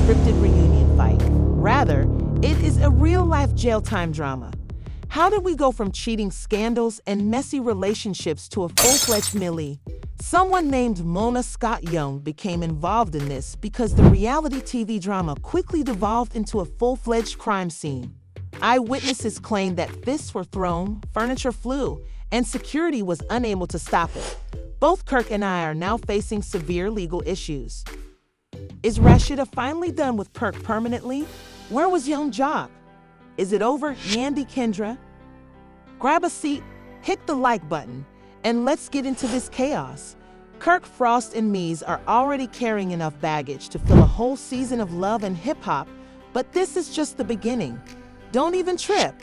scripted reunion fight. Rather, it is a real-life jail time drama. How did we go from cheating scandals and messy relationships to a full-fledged melee? Someone named Mona Scott Young became involved in this because the reality TV drama quickly devolved into a full-fledged crime scene. Eyewitnesses claimed that fists were thrown, furniture flew, and security was unable to stop it. Both Kirk and I are now facing severe legal issues. Is Rashida finally done with Kirk permanently? Where was young Jock? Is it over, Yandy Kendra? Grab a seat, hit the like button, and let's get into this chaos. Kirk, Frost, and Mies are already carrying enough baggage to fill a whole season of love and hip-hop, but this is just the beginning. Don't even trip.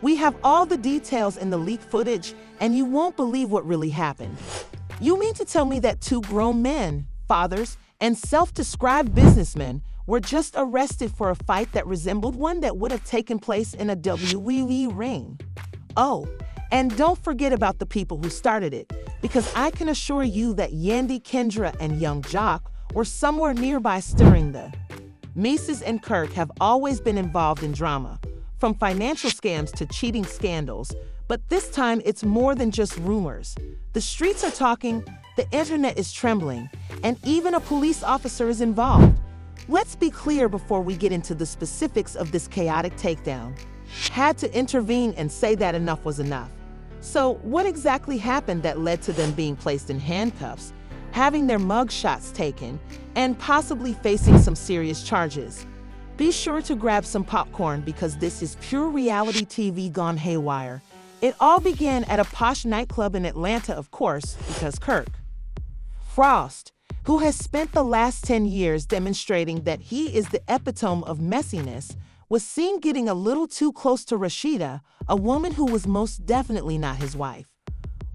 We have all the details in the leaked footage, and you won't believe what really happened. You mean to tell me that two grown men, fathers, and self-described businessmen were just arrested for a fight that resembled one that would have taken place in a WWE ring? Oh, and don't forget about the people who started it, because I can assure you that Yandy, Kendra, and young Jock were somewhere nearby stirring the. Mendeecees and Kirk have always been involved in drama, from financial scams to cheating scandals, but this time it's more than just rumors. The streets are talking, the internet is trembling, and even a police officer is involved. Let's be clear before we get into the specifics of this chaotic takedown. Had to intervene and say that enough was enough. So what exactly happened that led to them being placed in handcuffs, having their mug shots taken, and possibly facing some serious charges? Be sure to grab some popcorn because this is pure reality TV gone haywire. It all began at a posh nightclub in Atlanta, of course, because Kirk Frost, who has spent the last 10 years demonstrating that he is the epitome of messiness, was seen getting a little too close to Rashida, a woman who was most definitely not his wife.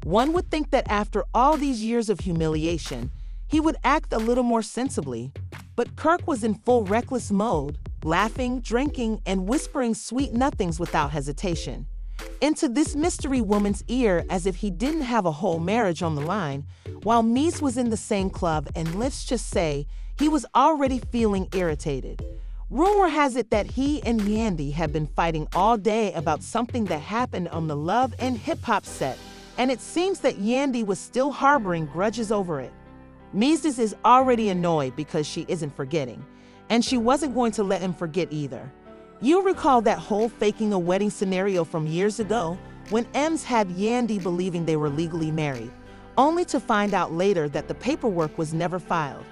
One would think that after all these years of humiliation, he would act a little more sensibly, but Kirk was in full reckless mode, laughing, drinking, and whispering sweet nothings without hesitation into this mystery woman's ear as if he didn't have a whole marriage on the line, while Mies was in the same club and let's just say he was already feeling irritated. Rumor has it that he and Yandy have been fighting all day about something that happened on the Love and Hip Hop set, and it seems that Yandy was still harboring grudges over it. Mendeecees is already annoyed because she isn't forgetting, and she wasn't going to let him forget either. You recall that whole faking a wedding scenario from years ago when Ems had Yandy believing they were legally married, only to find out later that the paperwork was never filed.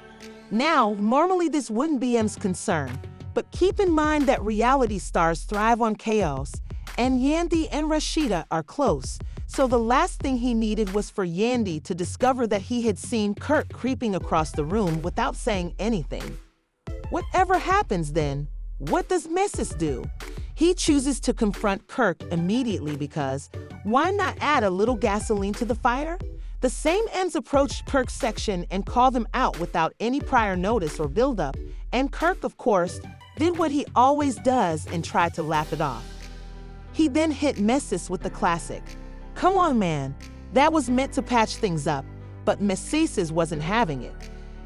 Now, normally this wouldn't be Ems' concern, but keep in mind that reality stars thrive on chaos, and Yandy and Rashida are close, so the last thing he needed was for Yandy to discover that he had seen Kirk creeping across the room without saying anything. Whatever happens then, what does Mendeecees do? He chooses to confront Kirk immediately because why not add a little gasoline to the fire? The same ends approached Kirk's section and called him out without any prior notice or buildup, and Kirk, of course, did what he always does and tried to laugh it off. He then hit Mendeecees with the classic, "Come on, man." That was meant to patch things up, but Mendeecees wasn't having it.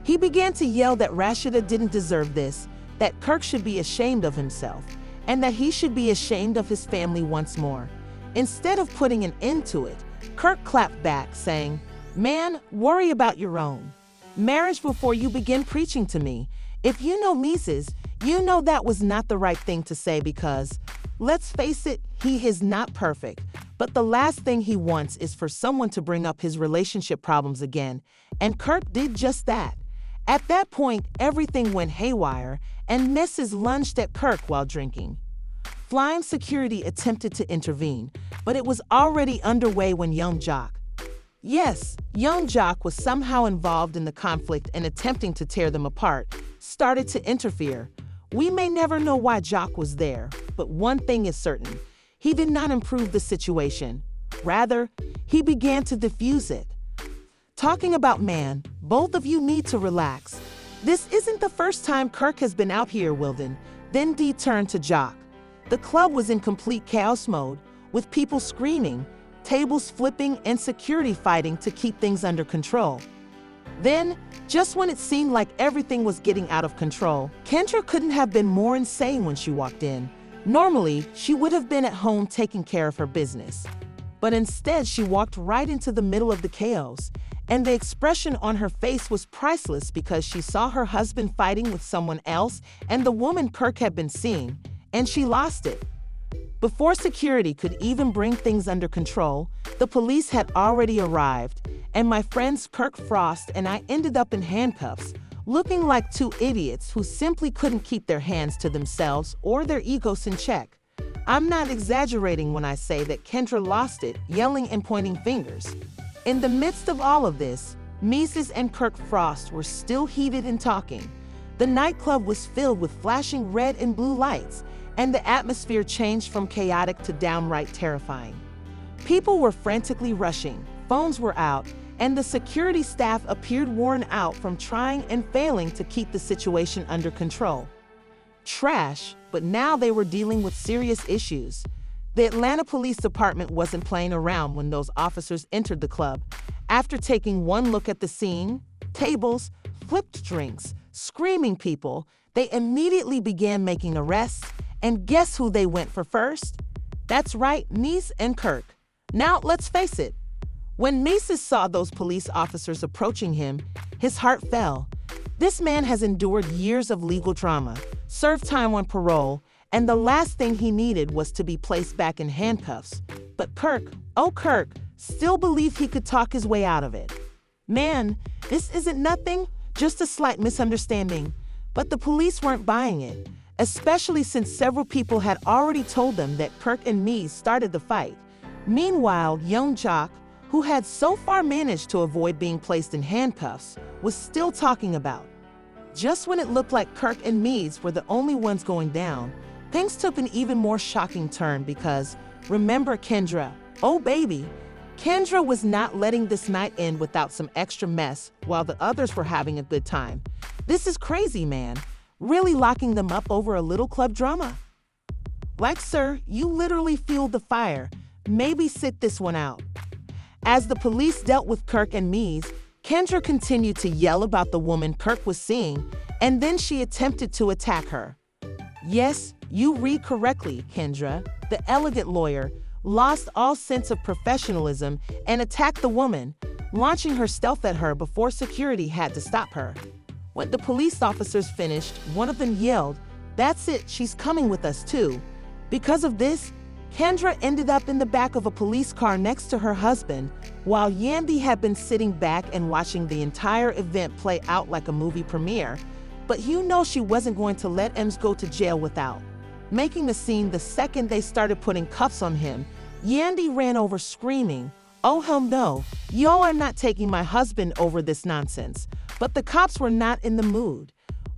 He began to yell that Rashida didn't deserve this, that Kirk should be ashamed of himself, and that he should be ashamed of his family once more. Instead of putting an end to it, Kirk clapped back, saying, "Man, worry about your own marriage before you begin preaching to me. If you know Mendeecees, you know that was not the right thing to say because, let's face it, he is not perfect, but the last thing he wants is for someone to bring up his relationship problems again, and Kirk did just that. At that point, everything went haywire, and Mendeecees lunged at Kirk while drinking. Flying security attempted to intervene, but it was already underway when young Jock, yes, young Jock was somehow involved in the conflict and attempting to tear them apart, started to interfere. We may never know why Jock was there, but one thing is certain, he did not improve the situation. Rather, he began to diffuse it. Talking about man, both of you need to relax. This isn't the first time Kirk has been out here, Wilden. Then Dee turned to Jock. The club was in complete chaos mode, with people screaming, tables flipping, and security fighting to keep things under control. Then, just when it seemed like everything was getting out of control, Kendra couldn't have been more insane when she walked in. Normally, she would have been at home taking care of her business. But instead, she walked right into the middle of the chaos, and the expression on her face was priceless because she saw her husband fighting with someone else and the woman Kirk had been seeing, and she lost it. Before security could even bring things under control, the police had already arrived, and my friends Kirk Frost and I ended up in handcuffs, looking like two idiots who simply couldn't keep their hands to themselves or their egos in check. I'm not exaggerating when I say that Kendra lost it, yelling and pointing fingers. In the midst of all of this, Mendeecees and Kirk Frost were still heated and talking. The nightclub was filled with flashing red and blue lights, and the atmosphere changed from chaotic to downright terrifying. People were frantically rushing, phones were out, and the security staff appeared worn out from trying and failing to keep the situation under control. Trash, but now they were dealing with serious issues. The Atlanta Police Department wasn't playing around when those officers entered the club. After taking one look at the scene, tables, flipped drinks, screaming people, they immediately began making arrests, and guess who they went for first? That's right, Mendeecees and Kirk. Now, let's face it. When Mendeecees saw those police officers approaching him, his heart fell. This man has endured years of legal trauma, served time on parole, and the last thing he needed was to be placed back in handcuffs. But Kirk, oh Kirk, still believed he could talk his way out of it. Man, this isn't nothing, just a slight misunderstanding. But the police weren't buying it, especially since several people had already told them that Kirk and Mendeecees started the fight. Meanwhile, young Jock, who had so far managed to avoid being placed in handcuffs, was still talking about. Just when it looked like Kirk and Mendeecees were the only ones going down, things took an even more shocking turn because, remember Kendra, oh baby, Kendra was not letting this night end without some extra mess while the others were having a good time. This is crazy, man. Really locking them up over a little club drama? Like, sir, you literally fueled the fire. Maybe sit this one out. As the police dealt with Kirk and Mendeecees, Kendra continued to yell about the woman Kirk was seeing, and then she attempted to attack her. Yes, you read correctly, Kendra. The elegant lawyer lost all sense of professionalism and attacked the woman, launching her stealth at her before security had to stop her. When the police officers finished, one of them yelled, "That's it, she's coming with us too." Because of this, Kendra ended up in the back of a police car next to her husband, while Yandy had been sitting back and watching the entire event play out like a movie premiere. But you know she wasn't going to let Ems go to jail without making the scene the second they started putting cuffs on him. Yandy ran over screaming, "Oh hell no, y'all are not taking my husband over this nonsense." But the cops were not in the mood.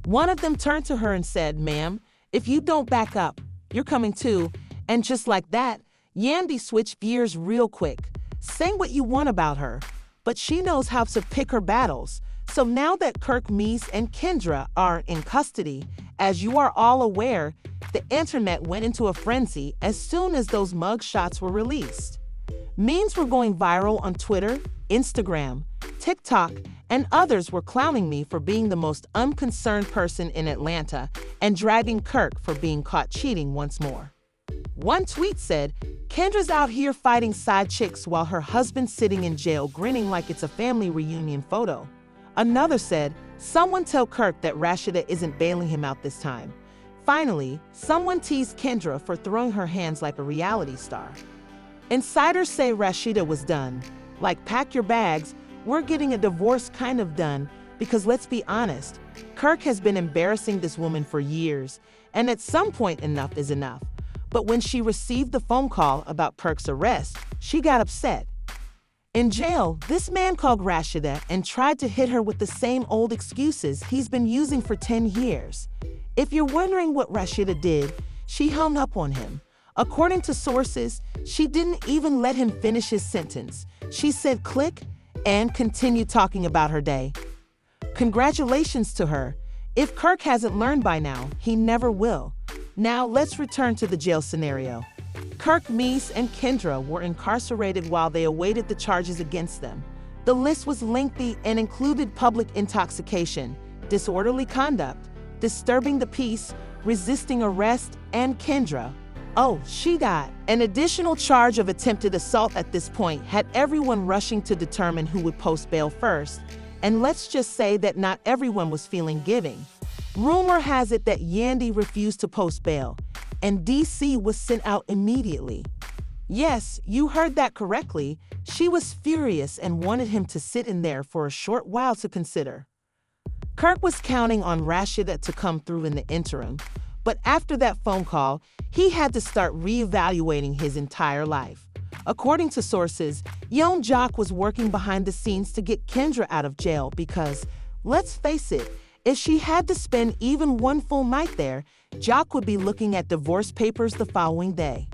One of them turned to her and said, "Ma'am, if you don't back up, you're coming too." And just like that, Yandy switched gears real quick. Say what you want about her, but she knows how to pick her battles. So now that Kirk, Mendeecees, and Kendra are in custody, as you are all aware, the internet went into a frenzy as soon as those mug shots were released. Memes were going viral on Twitter, Instagram, TikTok, and others were clowning me for being the most unconcerned person in Atlanta and dragging Kirk for being caught cheating once more. One tweet said, "Kendra's out here fighting side chicks while her husband's sitting in jail grinning like it's a family reunion photo." Another said, "Someone tell Kirk that Rashida isn't bailing him out this time." Finally, someone teased Kendra for throwing her hands like a reality star. Insiders say Rashida was done. Like, pack your bags, we're getting a divorce kind of done, because let's be honest, Kirk has been embarrassing this woman for years, and at some point enough is enough. But when she received the phone call about Kirk's arrest, she got upset. In jail, this man called Rashida and tried to hit her with the same old excuses he's been using for 10 years. If you're wondering what Rashida did, she hung up on him. According to sources, she didn't even let him finish his sentence. She said click and continued talking about her day. Congratulations to her. If Kirk hasn't learned by now, he never will. Now let's return to the jail scenario. Kirk, Mendeecees, and Kendra were incarcerated while they awaited the charges against them. The list was lengthy and included public intoxication, disorderly conduct, disturbing the peace, resisting arrest, and Kendra. Oh, she got an additional charge of attempted assault. At this point had everyone rushing to determine who would post bail first, and let's just say that not everyone was feeling giving. Rumor has it that Yandy refused to post bail, and DC was sent out immediately. Yes, you heard that correctly. She was furious and wanted him to sit in there for a short while to consider. Kirk was counting on Rashida to come through in the interim, but after that phone call, he had to start reevaluating his entire life. According to sources, young Jock was working behind the scenes to get Kendra out of jail because, let's face it, if she had to spend even one full night there, Jock would be looking at divorce papers the following day.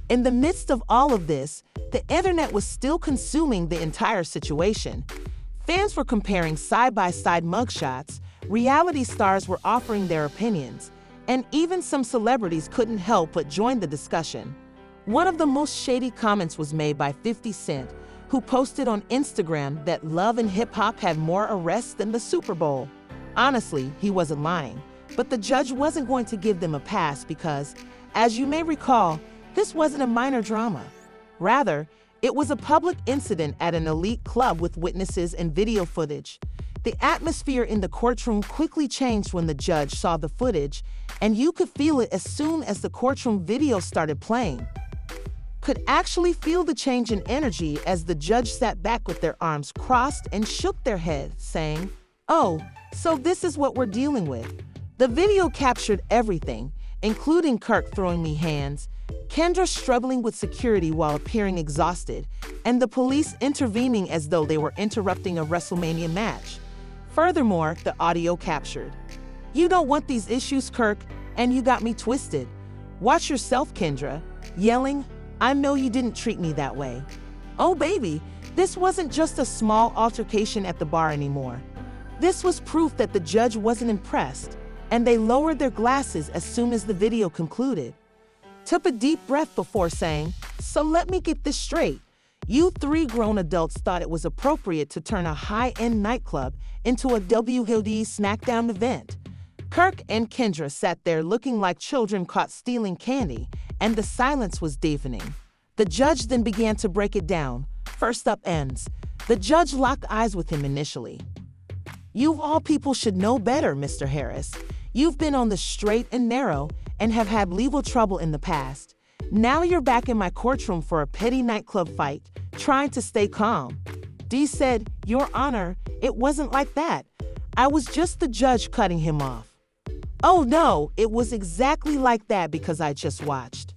In the midst of all of this, the internet was still consuming the entire situation. Fans were comparing side-by-side mugshots, reality stars were offering their opinions, and even some celebrities couldn't help but join the discussion. One of the most shady comments was made by 50 Cent, who posted on Instagram that Love and Hip Hop had more arrests than the Super Bowl. Honestly, he wasn't lying, but the judge wasn't going to give them a pass because, as you may recall, this wasn't a minor drama. Rather, it was a public incident at an elite club with witnesses and video footage. The atmosphere in the courtroom quickly changed when the judge saw the footage, and you could feel it as soon as the courtroom video started playing. Could actually feel the change in energy as the judge sat back with their arms crossed and shook their head, saying, "Oh, so this is what we're dealing with." The video captured everything, including Kirk throwing me hands, Kendra struggling with security while appearing exhausted, and the police intervening as though they were interrupting a WrestleMania match. Furthermore, the audio captured, "You don't want these issues, Kirk, and you got me twisted. Watch yourself, Kendra," yelling, "I know you didn't treat me that way." Oh baby, this wasn't just a small altercation at the bar anymore. This was proof that the judge wasn't impressed, and they lowered their glasses as soon as the video concluded. Took a deep breath before saying, "So let me get this straight. You three grown adults thought it was appropriate to turn a high-end nightclub into a WWD SmackDown event." Kirk and Kendra sat there looking like children caught stealing candy, and the silence was deafening. The judge then began to break it down. First up ends. The judge locked eyes with him initially. "You of all people should know better, Mr. Harris. You've been on the straight and narrow and have had legal trouble in the past. Now you're back in my courtroom for a petty nightclub fight, trying to stay calm." D said, "Your Honor, it wasn't like that. I was just the judge cutting him off." "Oh no, it was exactly like that because I just watched."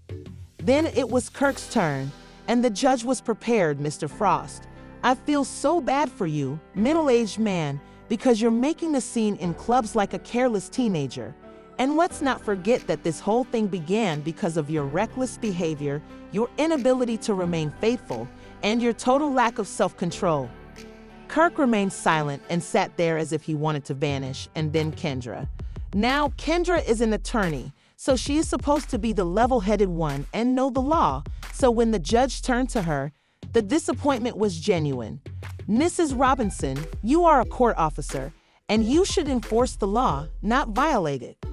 Then it was Kirk's turn, and the judge was prepared, "Mr. Frost, I feel so bad for you, middle-aged man, because you're making a scene in clubs like a careless teenager. And let's not forget that this whole thing began because of your reckless behavior, your inability to remain faithful, and your total lack of self-control." Kirk remained silent and sat there as if he wanted to vanish, and then Kendra. Now, Kendra is an attorney, so she is supposed to be the level-headed one and know the law, so when the judge turned to her, the disappointment was genuine. "Mrs. Robinson, you are a court officer, and you should enforce the law, not violate it.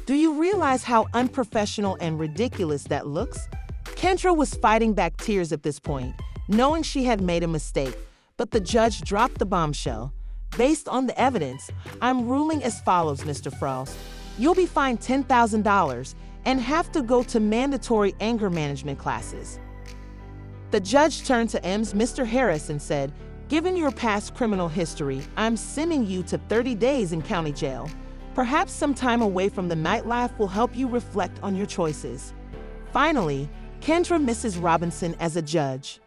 Do you realize how unprofessional and ridiculous that looks?" Kendra was fighting back tears at this point, knowing she had made a mistake, but the judge dropped the bombshell. "Based on the evidence, I'm ruling as follows, Mr. Frost. You'll be fined $10,000 and have to go to mandatory anger management classes." The judge turned to Mr. Harris and said, "Given your past criminal history, I'm sending you to 30 days in county jail. Perhaps some time away from the nightlife will help you reflect on your choices." Finally, Kendra Mrs. Robinson as a judge.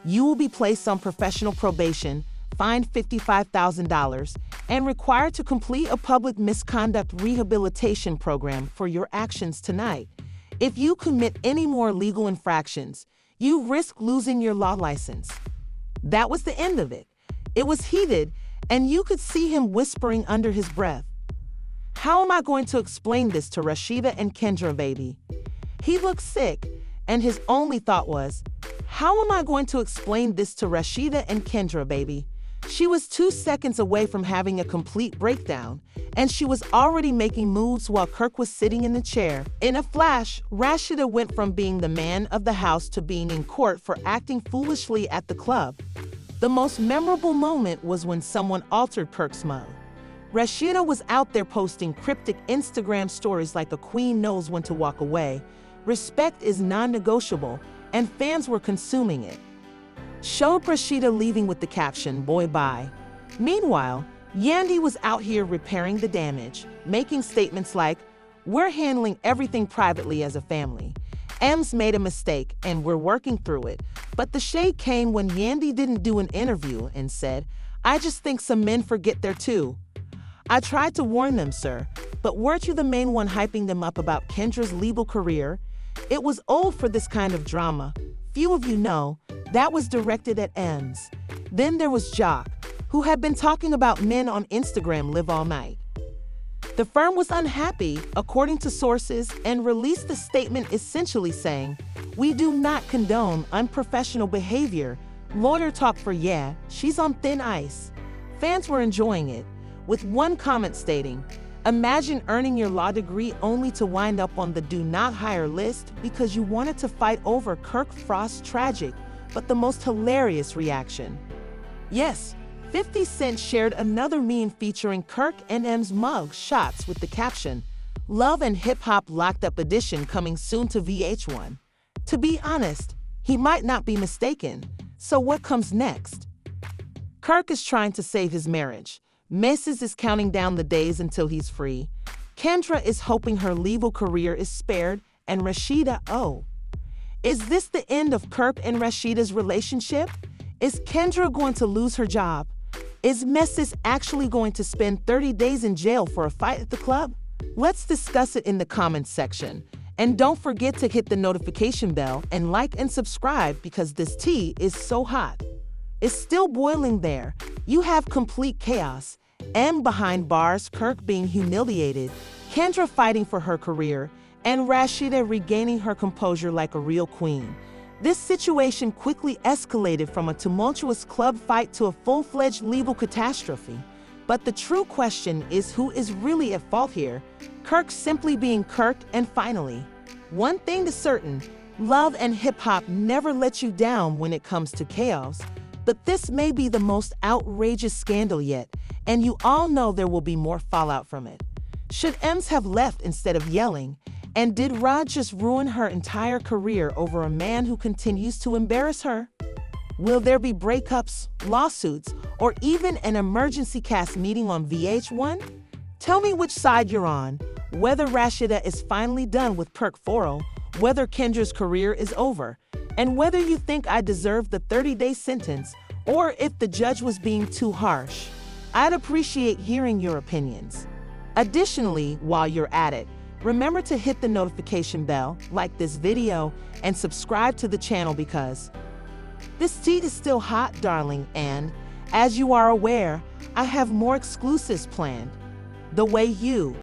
"You will be placed on professional probation, fined $55,000, and required to complete a public misconduct rehabilitation program for your actions tonight. If you commit any more legal infractions, you risk losing your law license." That was the end of it. It was heated, and you could see him whispering under his breath, "How am I going to explain this to Rashida and Kendra, baby?" He looked sick, and his only thought was, How am I going to explain this to Rashida and Kendra, baby? She was 2 seconds away from having a complete breakdown, and she was already making moves while Kirk was sitting in the chair. In a flash, Rashida went from being the man of the house to being in court for acting foolishly at the club. The most memorable moment was when someone altered Kirk's mug. Rashida was out there posting cryptic Instagram stories like a queen knows when to walk away. Respect is non-negotiable, and fans were consuming it. Showed Rashida leaving with the caption, "Boy bye." Meanwhile, Yandy was out here repairing the damage, making statements like, "We're handling everything privately as a family. Ems made a mistake and we're working through it." But the shade came when Yandy didn't do an interview and said, "I just think some men forget their too. I tried to warn them, sir, but weren't you the main one hyping them up about Kendra's legal career? It was old for this kind of drama. Few of you know, that was directed at Ems." Then there was Jock, who had been talking about men on Instagram live all night. The firm was unhappy, according to sources, and released a statement essentially saying, "We do not condone unprofessional behavior. Lawyer talk for yeah, she's on thin ice." Fans were enjoying it, with one comment stating, "Imagine earning your law degree only to wind up on the do not hire list because you wanted to fight over Kirk Frost's tragic, but the most hilarious reaction." Yes, 50 Cent shared another meme featuring Kirk and M's mug shots with the caption, "Love and Hip Hop Locked Up Edition coming soon to VH1." To be honest, he might not be mistaken. So what comes next? Kirk is trying to save his marriage. Mendeecees is counting down the days until he's free. Kendra is hoping her legal career is spared, and Rashida, oh. Is this the end of Kirk and Rashida's relationship? Is Kendra going to lose her job? Is Mendeecees actually going to spend 30 days in jail for a fight at the club? Let's discuss it in the comments section. And don't forget to hit the notification bell and like and subscribe because this tea is so hot. It's still boiling there. You have complete chaos. M behind bars, Kirk being humiliated, Kendra fighting for her career, and Rashida regaining her composure like a real queen. This situation quickly escalated from a tumultuous club fight to a full-fledged legal catastrophe. But the true question is who is really at fault here? Kirk simply being Kirk, and finally, one thing is certain, love and hip-hop never let you down when it comes to chaos. But this may be the most outrageous scandal yet, and you all know there will be more fallout from it. Should Ems have left instead of yelling? And did Rod just ruin her entire career over a man who continues to embarrass her? Will there be breakups, lawsuits, or even an emergency cast meeting on VH1? Tell me which side you're on, whether Rashida is finally done with Kirk Forel, whether Kendra's career is over, and whether you think I deserve the 30-day sentence or if the judge was being too harsh. I'd appreciate hearing your opinions. Additionally, while you're at it, remember to hit the notification bell, like this video, and subscribe to the channel because this tea is still hot, darling, and as you are aware, I have more exclusives planned. The way you